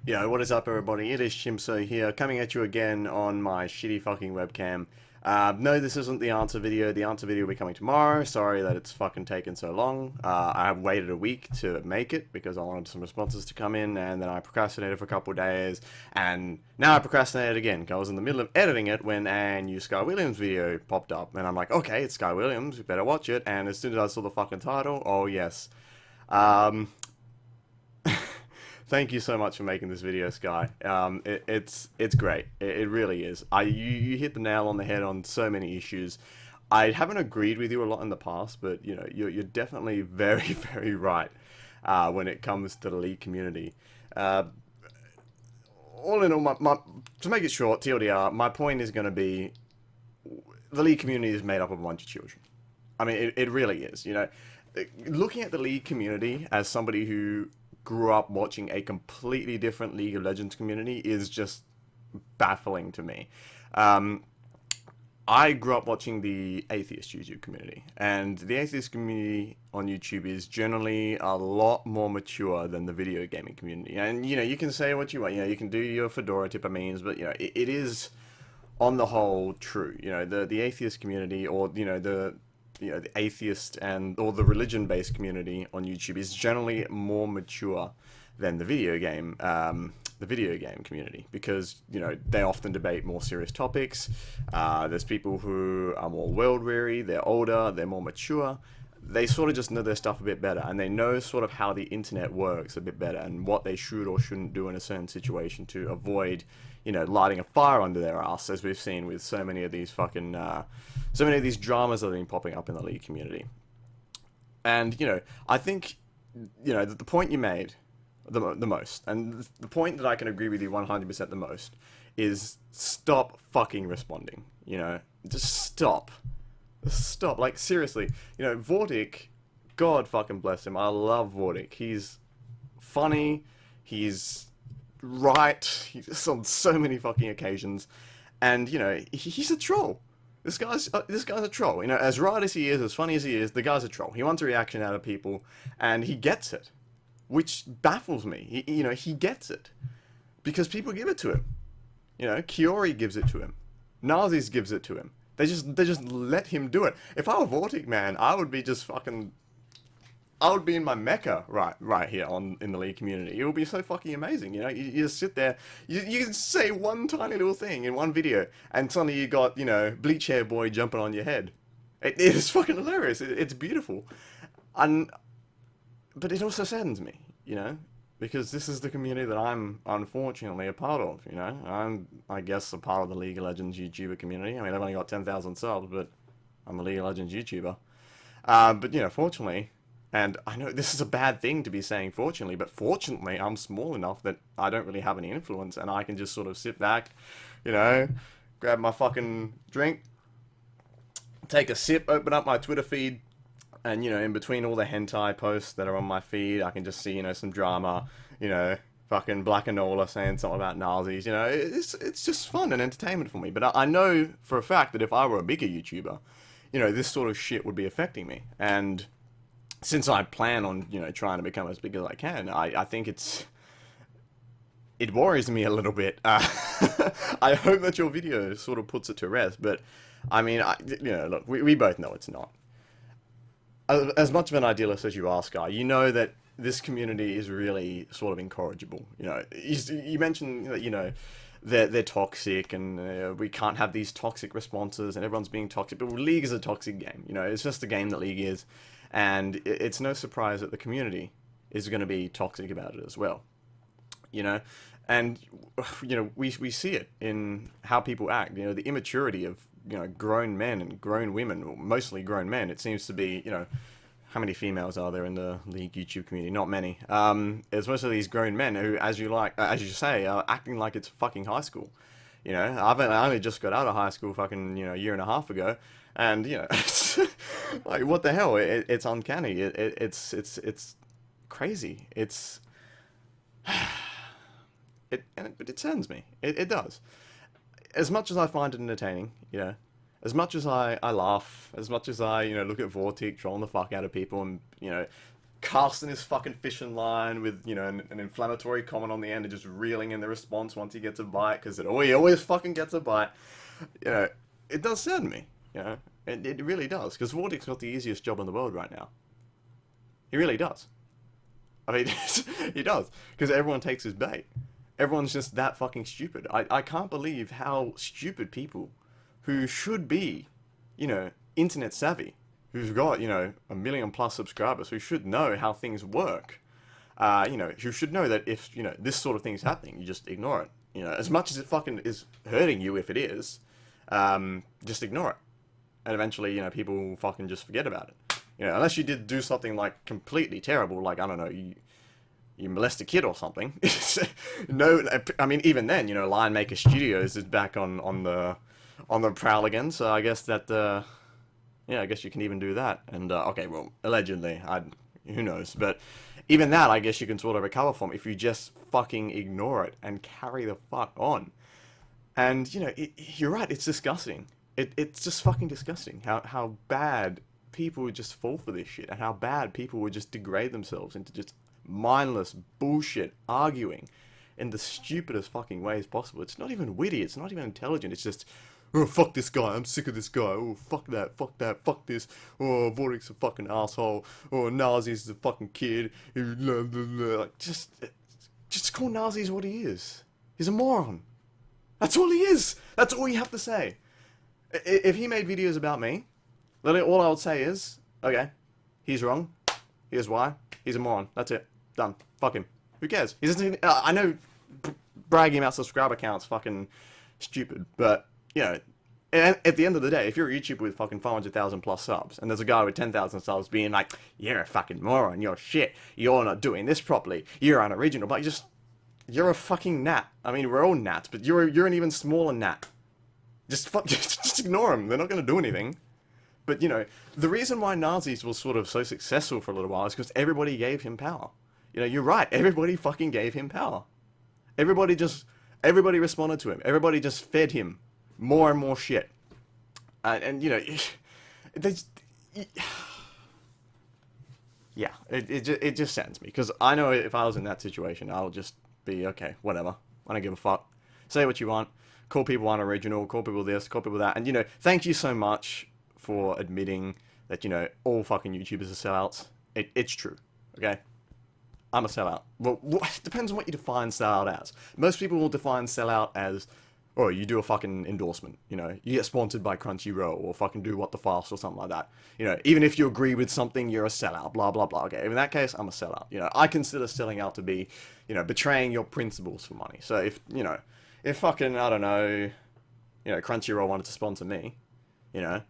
Yo, what is up everybody? It is Chimpso here, coming at you again on my shitty fucking webcam. No, this isn't the answer video. The answer video will be coming tomorrow. Sorry that it's fucking taken so long. I have waited a week to make it because I wanted some responses to come in, and then I procrastinated for a couple of days, and now I procrastinated again. I was in the middle of editing it when a new Sky Williams video popped up, and I'm like, okay, it's Sky Williams, we better watch it, and as soon as I saw the fucking title, oh yes. Thank you so much for making this video, Sky. It's great. It really is. You hit the nail on the head on so many issues. I haven't agreed with you a lot in the past, but you know you're definitely very very right when it comes to the League community. All in all, to make it short, TLDR, my point is going to be the League community is made up of a bunch of children. I mean, it really is. You know, looking at the League community as somebody who grew up watching a completely different League of Legends community is just baffling to me. I grew up watching the atheist YouTube community, and the atheist community on YouTube is generally a lot more mature than the video gaming community. And you know, you can say what you want, you know, you can do your fedora tip of memes, but you know, it is on the whole true. You know, the atheist community, or you know, the atheist or the religion-based community on YouTube is generally more mature than the video game community, because you know they often debate more serious topics. There's people who are more world-weary, they're older, they're more mature. They sort of just know their stuff a bit better, and they know sort of how the internet works a bit better, and what they should or shouldn't do in a certain situation to avoid, you know, lighting a fire under their ass, as we've seen with so many of these fucking, so many of these dramas that have been popping up in the League community. And, you know, I think, you know, the point you made the most, and the point that I can agree with you 100% the most, is stop fucking responding, you know? Just stop. Stop. Like, seriously, you know, Vortic, God fucking bless him, I love Vortic. He's funny, he's right, he's on so many fucking occasions, and you know he's a troll. This guy's a troll. You know, as right as he is, as funny as he is, the guy's a troll. He wants a reaction out of people, and he gets it, which baffles me. You know, he gets it because people give it to him. You know, Kiori gives it to him, Nazis gives it to him. They just let him do it. If I were Vortic, man, I would be just fucking. I would be in my mecca right here in the League community. It would be so fucking amazing, you know. You just sit there, you can say one tiny little thing in one video, and suddenly you got, you know, bleach hair boy jumping on your head. It is fucking hilarious. It's beautiful, but it also saddens me, you know, because this is the community that I'm unfortunately a part of. You know, I guess a part of the League of Legends YouTuber community. I mean, I've only got 10,000 subs, but I'm a League of Legends YouTuber. But you know, fortunately. And I know this is a bad thing to be saying fortunately, but fortunately I'm small enough that I don't really have any influence, and I can just sort of sit back, you know, grab my fucking drink, take a sip, open up my Twitter feed, and, you know, in between all the hentai posts that are on my feed, I can just see, you know, some drama, you know, fucking Black Enola saying something about Nazis, you know, it's just fun and entertainment for me. But I know for a fact that if I were a bigger YouTuber, you know, this sort of shit would be affecting me. And since I plan on, you know, trying to become as big as I can, I think it worries me a little bit. I hope that your video sort of puts it to rest, but I mean, you know, look, we both know it's not. As much of an idealist as you are, Sky, you know that this community is really sort of incorrigible. You know, you mentioned that, you know, they're toxic, and we can't have these toxic responses, and everyone's being toxic, but League is a toxic game. You know, it's just the game that League is. And it's no surprise that the community is going to be toxic about it as well, you know. And you know, we see it in how people act. You know, the immaturity of, you know, grown men and grown women, or mostly grown men. It seems to be, you know, how many females are there in the League YouTube community? Not many. It's mostly these grown men who, as you say, are acting like it's fucking high school. You know, I only just got out of high school fucking, you know, a year and a half ago, and you know, it's like, what the hell? It's uncanny. It's crazy. But it saddens me. It does. As much as I find it entertaining, you know, as much as I laugh, as much as I, you know, look at Vortic trolling the fuck out of people, and, you know, casting his fucking fishing line with, you know, an inflammatory comment on the end and just reeling in the response once he gets a bite, because he always fucking gets a bite. You know, it does sadden me, you know. It really does, because Vortic's got the easiest job in the world right now. He really does. I mean, he does, because everyone takes his bait. Everyone's just that fucking stupid. I can't believe how stupid people who should be, you know, internet savvy, who've got, you know, 1 million plus subscribers, who should know how things work, you know, who should know that if, you know, this sort of thing's happening, you just ignore it. You know, as much as it fucking is hurting you, if it is, just ignore it. And eventually, you know, people will fucking just forget about it. You know, unless you did do something, like, completely terrible, like, I don't know, you molest a kid or something. No, I mean, even then, you know, Lion Maker Studios is back on the prowl again, so I guess that, yeah, I guess you can even do that. And, okay, well, allegedly, who knows, but even that, I guess you can sort of recover from if you just fucking ignore it and carry the fuck on. And, you know, you're right, it's disgusting. It's just fucking disgusting how bad people would just fall for this shit, and how bad people would just degrade themselves into just mindless bullshit arguing in the stupidest fucking ways possible. It's not even witty, it's not even intelligent, it's just, oh, fuck this guy, I'm sick of this guy, oh, fuck that, fuck this, oh, Vortic's a fucking asshole, oh, Nazi's a fucking kid, like, just call Nazi's what he is. He's a moron. That's all he is. That's all you have to say. If he made videos about me, then all I would say is, okay, he's wrong, here's why, he's a moron, that's it, done, fuck him. Who cares? He doesn't, I know bragging about subscriber counts fucking stupid, but, you know, at the end of the day, if you're a YouTuber with fucking 500,000 plus subs, and there's a guy with 10,000 subs being like, you're a fucking moron, you're shit, you're not doing this properly, you're unoriginal, but you're a fucking gnat. I mean, we're all gnats, but you're an even smaller gnat. Just ignore them, they're not going to do anything. But, you know, the reason why Nazis was sort of so successful for a little while is because everybody gave him power. You know, you're right, everybody fucking gave him power. Everybody responded to him. Everybody just fed him more and more shit. And you know, yeah, it just saddens me. Because I know if I was in that situation, I would just be, okay, whatever. I don't give a fuck. Say what you want. Call people unoriginal, call people this, call people that. And, you know, thank you so much for admitting that, you know, all fucking YouTubers are sellouts. It's true, okay? I'm a sellout. Well, it depends on what you define sellout as. Most people will define sellout as, oh, you do a fucking endorsement, you know, you get sponsored by Crunchyroll, or fucking do What the Fast, or something like that. You know, even if you agree with something, you're a sellout, blah, blah, blah. Okay, in that case, I'm a sellout. You know, I consider selling out to be, you know, betraying your principles for money. So if, you know, if fucking, I don't know, you know, Crunchyroll wanted to sponsor me, you know,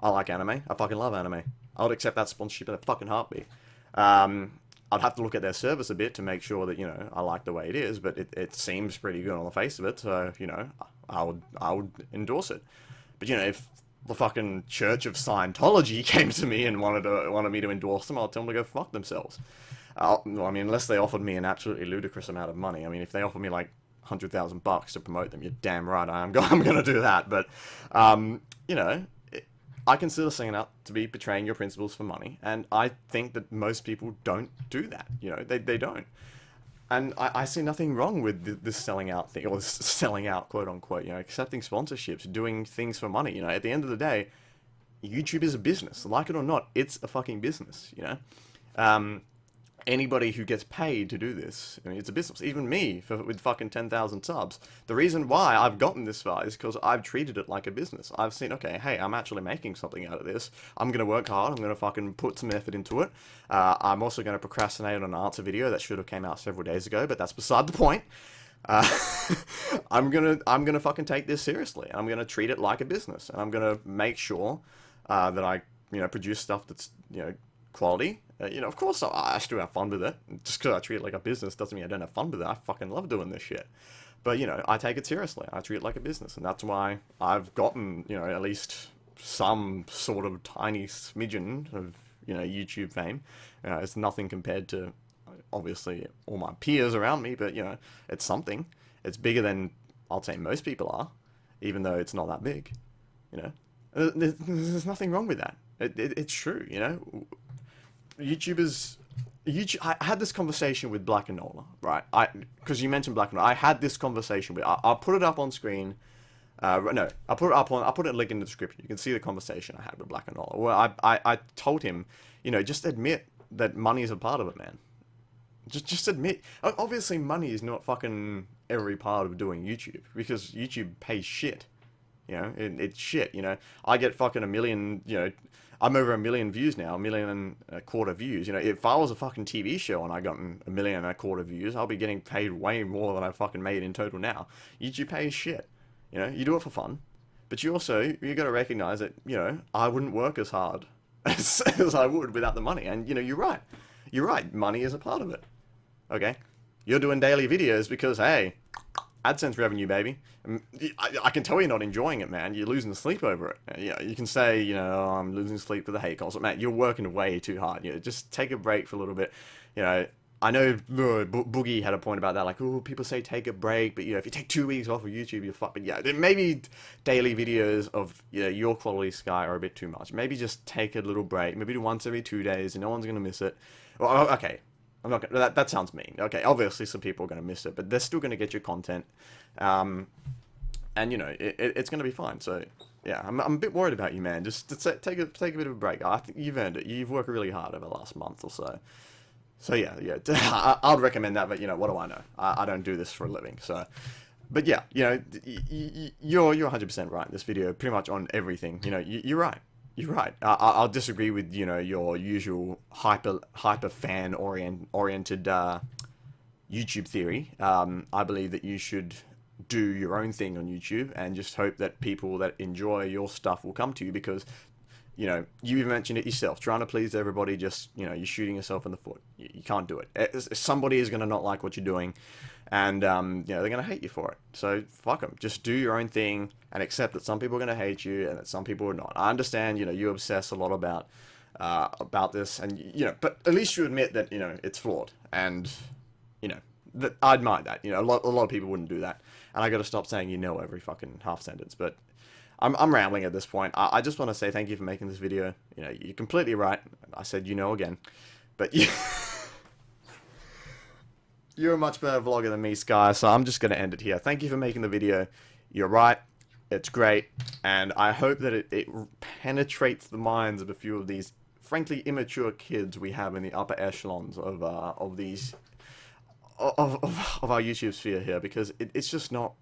I like anime, I fucking love anime. I would accept that sponsorship in a fucking heartbeat. I'd have to look at their service a bit to make sure that, you know, I like the way it is, but it seems pretty good on the face of it, so, you know, I would endorse it. But, you know, if the fucking Church of Scientology came to me and wanted me to endorse them, I'll tell them to go fuck themselves. I mean, unless they offered me an absolutely ludicrous amount of money. I mean, if they offered me, like, $100,000 to promote them, you're damn right I'm gonna do that, but, you know, I consider selling out to be betraying your principles for money, and I think that most people don't do that, you know, they don't. And I see nothing wrong with this selling out thing, or this selling out, quote unquote, you know, accepting sponsorships, doing things for money, you know, at the end of the day, YouTube is a business, like it or not, it's a fucking business, you know. Anybody who gets paid to do this, I mean, it's a business. Even me, with fucking 10,000 subs. The reason why I've gotten this far is because I've treated it like a business. I've seen, okay, hey, I'm actually making something out of this. I'm going to work hard. I'm going to fucking put some effort into it. I'm also going to procrastinate on an answer video that should have came out several days ago, but that's beside the point. I'm gonna fucking take this seriously. I'm gonna treat it like a business, and I'm gonna make sure that I, you know, produce stuff that's, you know, quality. You know, of course, I still have fun with it. Just because I treat it like a business doesn't mean I don't have fun with it. I fucking love doing this shit. But, you know, I take it seriously. I treat it like a business. And that's why I've gotten, you know, at least some sort of tiny smidgen of, you know, YouTube fame. It's nothing compared to, obviously, all my peers around me. But, you know, it's something. It's bigger than, I'll say, most people are. Even though it's not that big. You know. There's nothing wrong with that. It's true, you know. YouTubers YouTube, I had this conversation with Black and Nola, right? Because you mentioned Black and Nola. I had this conversation with. I'll put it up on screen. No, I'll put a link in the description. You can see the conversation I had with Black and Nola. Well, I told him, just admit that money is a part of it, man. Just admit. Obviously, money is not fucking every part of doing YouTube, because YouTube pays shit. It's shit. I get fucking a million. I'm over 1 million views now, 1.25 million views. If I was a fucking TV show and I got 1.25 million views, I'll be getting paid way more than I fucking made in total now. YouTube pays shit. You do it for fun, but you got to recognize that I wouldn't work as hard as I would without the money. And you're right. You're right. Money is a part of it. Okay, you're doing daily videos because hey, AdSense revenue, baby. I can tell you're not enjoying it, man. You're losing sleep over it. You can say, oh, I'm losing sleep for the hate calls. But man, you're working way too hard. Just take a break for a little bit. I know Boogie had a point about that, like, oh, people say take a break, but if you take 2 weeks off of YouTube, you're fucked. But yeah, maybe daily videos of your quality Sky are a bit too much. Maybe just take a little break. Maybe do once every 2 days, and no one's gonna miss it. Well, okay. I'm not gonna, that sounds mean. Okay, obviously some people are gonna miss it, but they're still gonna get your content, and it's gonna be fine. So yeah, I'm a bit worried about you, man. Just take a bit of a break. I think you've earned it. You've worked really hard over the last month or so. So yeah, I'd recommend that. But what do I know? I don't do this for a living. So, but yeah, you're 100% right. This video, pretty much on everything. You're right. You're right. I'll disagree with your usual hyper fan oriented YouTube theory. I believe that you should do your own thing on YouTube and just hope that people that enjoy your stuff will come to you, because you even mentioned it yourself, trying to please everybody, just you're shooting yourself in the foot. You can't do it. Somebody is going to not like what you're doing, and they're going to hate you for it. So fuck them. Just do your own thing and accept that some people are going to hate you and that some people are not. I understand, you obsess a lot about this, and but at least you admit that it's flawed, and that I admire that. A lot of people wouldn't do that, and I got to stop saying every fucking half sentence. But I'm rambling at this point. I just want to say thank you for making this video. You're completely right. I said again, but you're a much better vlogger than me, Sky, so I'm just going to end it here. Thank you for making the video. You're right. It's great, and I hope that it penetrates the minds of a few of these, frankly, immature kids we have in the upper echelons of our YouTube sphere here, because it's just not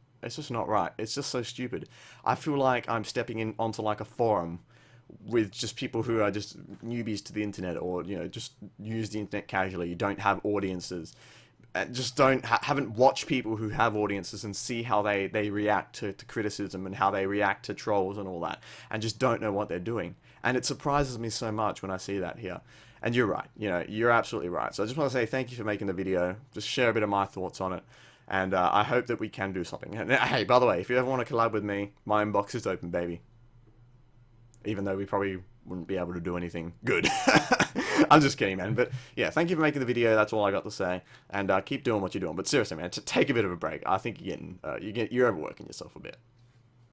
right. It's just so stupid. I feel like I'm stepping in onto like a forum with just people who are just newbies to the internet, or just use the internet casually, don't have audiences, just haven't watched people who have audiences and see how they react to criticism and how they react to trolls and all that, and just don't know what they're doing. And it surprises me so much when I see that here. And you're right. You're absolutely right. So I just want to say thank you for making the video. Just share a bit of my thoughts on it. And I hope that we can do something. And hey, by the way, if you ever want to collab with me, my inbox is open, baby. Even though we probably wouldn't be able to do anything good. I'm just kidding, man. But yeah, thank you for making the video. That's all I got to say. And keep doing what you're doing. But seriously, man, take a bit of a break. I think you're overworking yourself a bit.